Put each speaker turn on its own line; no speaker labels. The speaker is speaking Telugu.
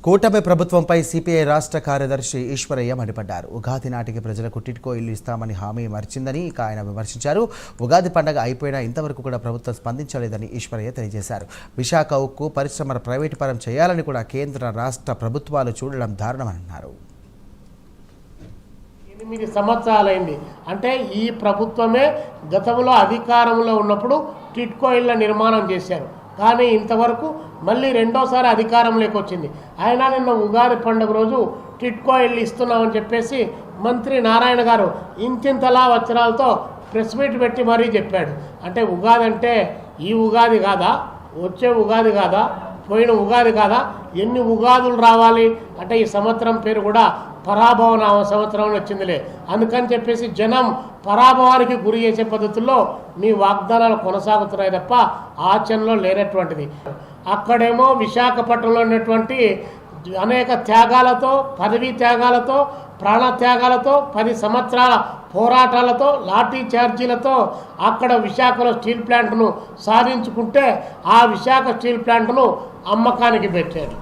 కూటమి ప్రభుత్వంపై సిపిఐ రాష్ట్ర కార్యదర్శి ఈశ్వరయ్య మండిపడ్డారు. ఉగాది నాటికి ప్రజలకు టిట్కో ఇల్లు ఇస్తామని హామీ మరిచిందని ఆయన విమర్శించారు. ఉగాది పండుగ అయిపోయినా ఇంతవరకు కూడా ప్రభుత్వం స్పందించలేదని ఈశ్వరయ్య తెలియజేశారు. విశాఖ ఉక్కు పరిశ్రమల ప్రైవేటు పరం చేయాలని కూడా కేంద్ర రాష్ట్ర ప్రభుత్వాలు చూడడం దారుణమన్నారు.
8 సంవత్సరాలైంది. అంటే ఈ ప్రభుత్వమే గతంలో అధికారంలో ఉన్నప్పుడు టిట్కో ఇళ్ల నిర్మాణం చేశారు. కానీ ఇంతవరకు మళ్ళీ రెండోసారి అధికారంలోకి వచ్చింది. అయినా నిన్న ఉగాది పండుగ రోజు టిట్కో ఇల్లు ఇస్తున్నామని చెప్పేసి మంత్రి నారాయణ గారు ఇంతింతలా వచనాలతో ప్రెస్ మీట్ పెట్టి మరీ చెప్పాడు. అంటే ఉగాది అంటే ఈ ఉగాది కాదా, వచ్చే ఉగాది కాదా, పోయిన ఉగాది కాదా, ఎన్ని ఉగాదులు రావాలి అంటే ఈ సంవత్సరం పేరు కూడా పరాభవ సంవత్సరం వచ్చిందిలే. అందుకని చెప్పేసి జనం పరాభవానికి గురి చేసే పద్ధతుల్లో మీ వాగ్దానాలు కొనసాగుతున్నాయి తప్ప ఆచరణలో లేనటువంటిది. అక్కడేమో విశాఖపట్నంలో ఉన్నటువంటి అనేక త్యాగాలతో, పదవీ త్యాగాలతో, ప్రాణ త్యాగాలతో, 10 సంవత్సరాల పోరాటాలతో, లాఠీ ఛార్జీలతో అక్కడ విశాఖలో స్టీల్ ప్లాంట్ను సాధించుకుంటే ఆ విశాఖ స్టీల్ ప్లాంట్ను అమ్మకానికి పెట్టాడు.